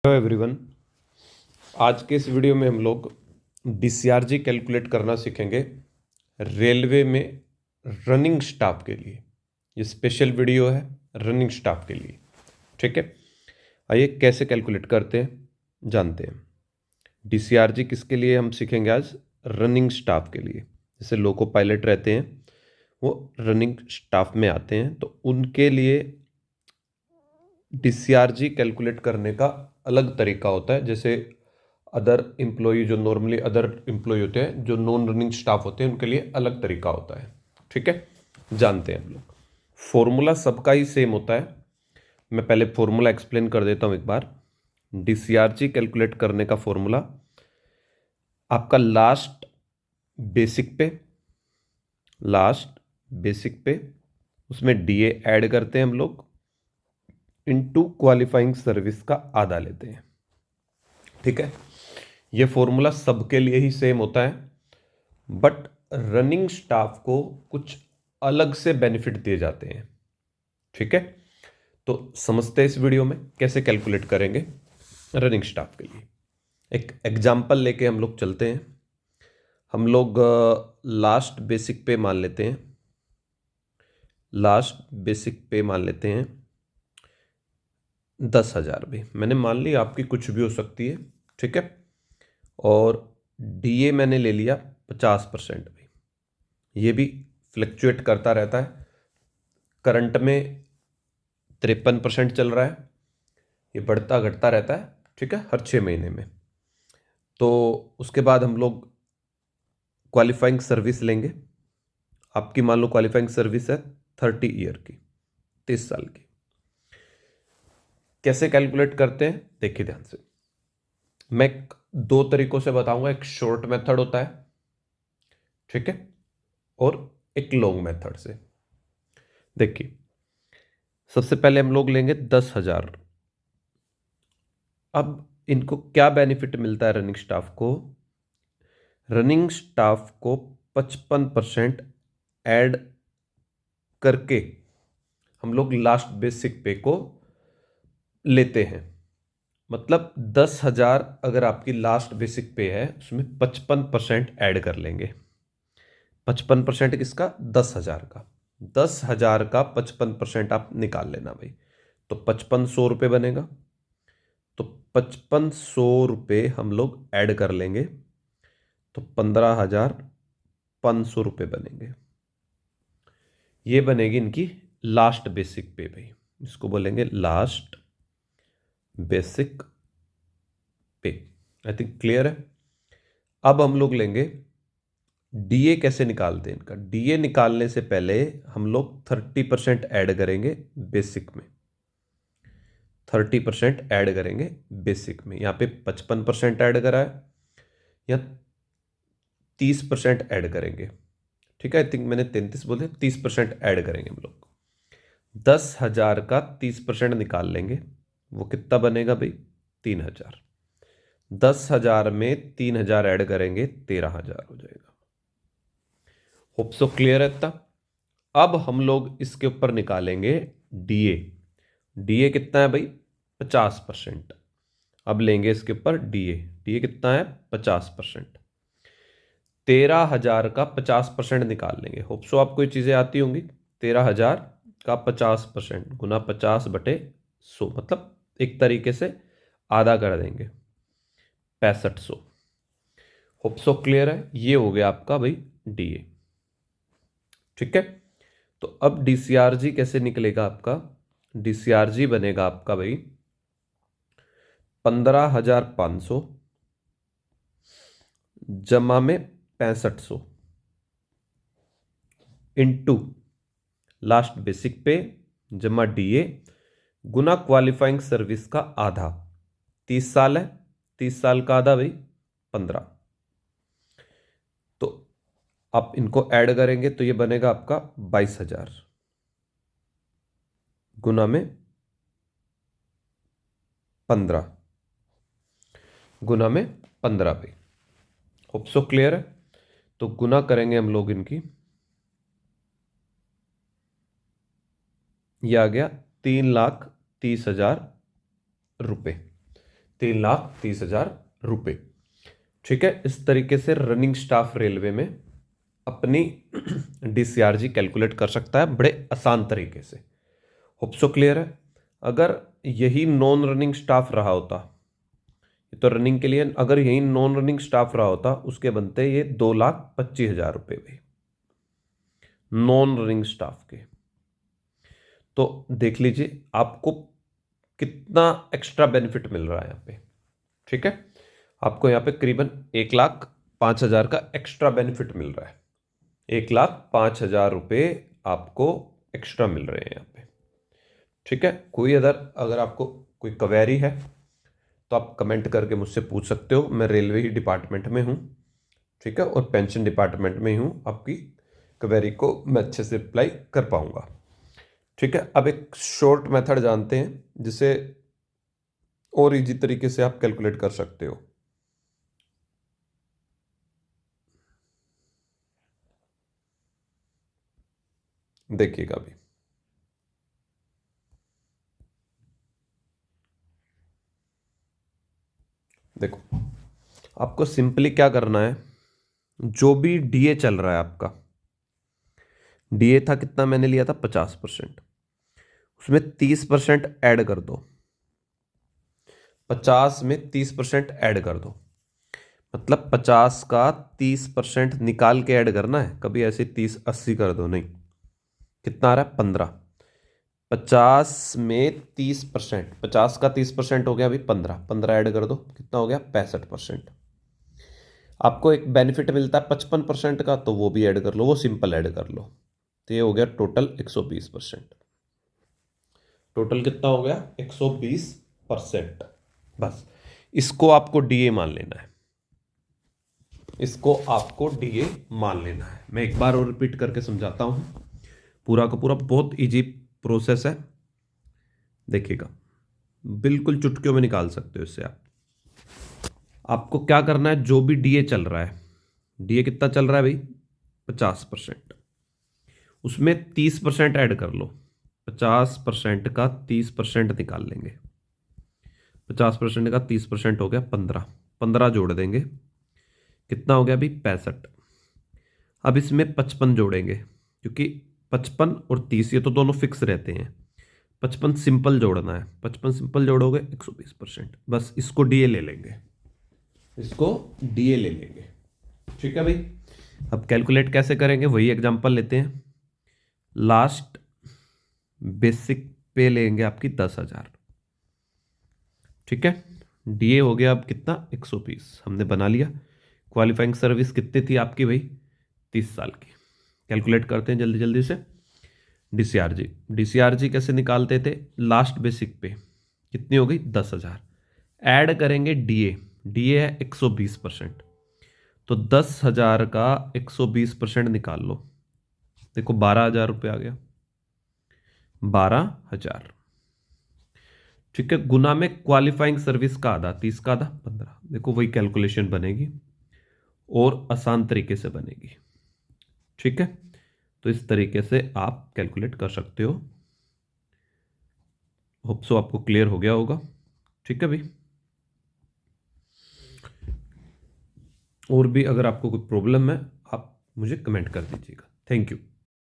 Hello everyone. आज के इस वीडियो में हम लोग डीसीआरजी कैलकुलेट करना सीखेंगे रेलवे में रनिंग स्टाफ के लिए। ये स्पेशल वीडियो है रनिंग स्टाफ के लिए, ठीक है। आइए कैसे कैलकुलेट करते हैं जानते हैं। डीसीआरजी किसके लिए हम सीखेंगे आज? रनिंग स्टाफ के लिए। जैसे लोको पायलट रहते हैं वो रनिंग स्टाफ में आते हैं, तो उनके लिए डीसीआरजी कैलकुलेट करने का अलग तरीका होता है। जैसे अदर एम्प्लॉय, जो नॉर्मली अदर एम्प्लॉय होते हैं, जो नॉन रनिंग स्टाफ होते हैं, उनके लिए अलग तरीका होता है, ठीक है। जानते हैं हम लोग। फॉर्मूला सबका ही सेम होता है। मैं पहले फॉर्मूला एक्सप्लेन कर देता हूं एक बार। डीसीआरजी कैलकुलेट करने का फॉर्मूला आपका लास्ट बेसिक पे उसमें डीए ऐड करते हैं हम लोग, इनटू क्वालिफाइंग सर्विस का आधा लेते हैं, ठीक है। ये फॉर्मूला सबके लिए ही सेम होता है, बट रनिंग स्टाफ को कुछ अलग से बेनिफिट दिए जाते हैं, ठीक है। तो समझते हैं इस वीडियो में कैसे कैलकुलेट करेंगे रनिंग स्टाफ के लिए। एक एग्जांपल लेके हम लोग चलते हैं। हम लोग लास्ट बेसिक पे मान लेते हैं। लास्ट बेसिक पे मान लेते हैं 10,000 भी मैंने मान ली, आपकी कुछ भी हो सकती है, ठीक है। और डीए मैंने ले लिया 50% भी। ये भी फ्लक्चुएट करता रहता है। करंट में 53% चल रहा है, ये बढ़ता घटता रहता है, ठीक है, हर 6 महीने में। तो उसके बाद हम लोग क्वालिफाइंग सर्विस लेंगे। आपकी मान लो क्वालिफाइंग सर्विस है 30 ईयर की, 30 साल की। कैसे कैलकुलेट करते हैं देखिए ध्यान से। मैं दो तरीकों से बताऊंगा। एक शॉर्ट मेथड होता है, ठीक है, और एक लॉन्ग मेथड से। देखिए सबसे पहले हम लोग लेंगे 10,000। अब इनको क्या बेनिफिट मिलता है रनिंग स्टाफ को? रनिंग स्टाफ को 55% ऐड करके हम लोग लास्ट बेसिक पे को लेते हैं। मतलब 10,000 अगर आपकी लास्ट बेसिक पे है, उसमें 55% ऐड कर लेंगे। 55% किसका? 10,000 का। 10,000 का 55% आप निकाल लेना भाई। तो 5500 रुपये बनेगा। तो 5500 रुपये हम लोग ऐड कर लेंगे, तो 15,500 रुपये बनेंगे। ये बनेगी इनकी लास्ट बेसिक पे भाई। इसको बोलेंगे लास्ट बेसिक पे। आई थिंक क्लियर है। अब हम लोग लेंगे डीए। कैसे निकालते हैं इनका? डीए निकालने से पहले हम लोग 30% ऐड करेंगे बेसिक में। 30% ऐड करेंगे बेसिक में। यहां पे 55% ऐड करा है, या 30% ऐड करेंगे, ठीक है। आई थिंक मैंने 33 बोले, 30% ऐड करेंगे हम लोग। 10,000 का 30% निकाल लेंगे, वो कितना बनेगा भाई? 3,000। 10,000 में 3,000 ऐड करेंगे, 13,000 हो जाएगा। होप सो क्लियर है इतना। अब हम लोग इसके ऊपर निकालेंगे डीए। डीए कितना है भाई? 50%। अब लेंगे इसके ऊपर डीए। डीए कितना है? 50%। 13,000 का 50% निकाल लेंगे। होप सो आपको ये चीजें आती होंगी। 13,000 का 50% गुना 50/100, मतलब एक तरीके से आधा कर देंगे, 6500। होप सो क्लियर है। ये हो गया आपका भाई डीए, ठीक है। तो अब डीसीआरजी कैसे निकलेगा आपका? डीसीआरजी बनेगा आपका भाई 15,500 जमा में 6500 इंटू लास्ट बेसिक पे जमा डीए गुना क्वालिफाइंग सर्विस का आधा। 30 साल है, 30 साल का आधा भाई 15। तो आप इनको ऐड करेंगे तो ये बनेगा आपका 22,000 गुना में 15, गुना में 15 भाई। होप सो क्लियर है। तो गुना करेंगे हम लोग इनकी, ये आ गया 3,30,000 रुपये। 3,30,000 रुपये। ठीक है, इस तरीके से रनिंग स्टाफ रेलवे में अपनी DCRG कैलकुलेट कर सकता है बड़े आसान तरीके से। होप सो क्लियर है। अगर यही नॉन रनिंग स्टाफ रहा होता, तो रनिंग के लिए अगर यही नॉन रनिंग स्टाफ रहा होता, उसके बनते ये 2,25,000 रुपये भी नॉन रनिंग स्टाफ के। तो देख लीजिए आपको कितना एक्स्ट्रा बेनिफिट मिल रहा है यहाँ पे। ठीक है, आपको यहाँ पे करीबन 1,05,000 का एक्स्ट्रा बेनिफिट मिल रहा है। 1,05,000 रुपये आपको एक्स्ट्रा मिल रहे हैं यहाँ पे। ठीक है, कोई अगर आपको कोई क्वेरी है तो आप कमेंट करके मुझसे पूछ सकते हो। मैं रेलवे ही डिपार्टमेंट में हूँ। ठीक है, और पेंशन डिपार्टमेंट में ही हूँ। आपकी क्वेरी को मैं अच्छे से रिप्लाई कर पाऊंगा। ठीक है, अब एक शॉर्ट मेथड जानते हैं जिसे और इजी तरीके से आप कैलकुलेट कर सकते हो। देखिएगा अभी, देखो आपको सिंपली क्या करना है, जो भी डीए चल रहा है आपका, डीए था कितना, मैंने लिया था 50%, उसमें 30% ऐड कर दो। 50 में 30% ऐड कर दो, मतलब 50 का 30% निकाल के ऐड करना है। कभी ऐसे 30-80 कर दो नहीं। कितना आ रहा है, 15। 50 में 30%, 50 का 30% हो गया अभी 15। 15 ऐड कर दो, कितना हो गया, 65%। आपको एक बेनिफिट मिलता है 55% का, तो वो भी ऐड कर लो, वो सिंपल ऐड कर लो। तो ये हो गया टोटल 120%। टोटल कितना हो गया, 120%। बस इसको आपको डीए मान लेना है। इसको आपको डीए मान लेना है। मैं एक बार और रिपीट करके समझाता हूं। पूरा का पूरा बहुत इजी प्रोसेस है। देखिएगा, बिल्कुल चुटकियों में निकाल सकते हो इससे आप। आपको क्या करना है, जो भी डीए चल रहा है, डीए कितना चल रहा है भाई, 50%, उसमें 30% ऐड कर लो। 50% का 30% निकाल लेंगे। 50% का 30% हो गया 15। 15 जोड़ देंगे, कितना हो गया अभी, 65। अब इसमें 55 जोड़ेंगे, क्योंकि 55 और 30 ये तो दोनों फिक्स रहते हैं। 55 सिंपल जोड़ना है, 55 सिंपल जोड़ोगे 120%। बस इसको डीए ले लेंगे, इसको डीए ले लेंगे। ठीक है भाई, अब कैलकुलेट कैसे करेंगे, वही एग्जांपल लेते हैं। लास्ट बेसिक पे लेंगे आपकी 10,000। ठीक है, डीए हो गया अब कितना, 120 हमने बना लिया। क्वालिफाइंग सर्विस कितनी थी आपकी भाई, 30 साल की। कैलकुलेट करते हैं जल्दी जल्दी से। डीसीआरजी, डीसीआरजी कैसे निकालते थे, लास्ट बेसिक पे कितनी हो गई, 10,000। ऐड करेंगे डीए, डीए है 120%, तो 10,000 का 120% निकाल लो। देखो 12,000 रुपये आ गया, 12,000। ठीक है, गुना में क्वालिफाइंग सर्विस का आधा, 30 का आधा 15। देखो वही कैलकुलेशन बनेगी और आसान तरीके से बनेगी। ठीक है, तो इस तरीके से आप कैलकुलेट कर सकते हो। होप सो आपको क्लियर हो गया होगा। ठीक है भाई, और भी अगर आपको कोई प्रॉब्लम है आप मुझे कमेंट कर दीजिएगा। Thank you.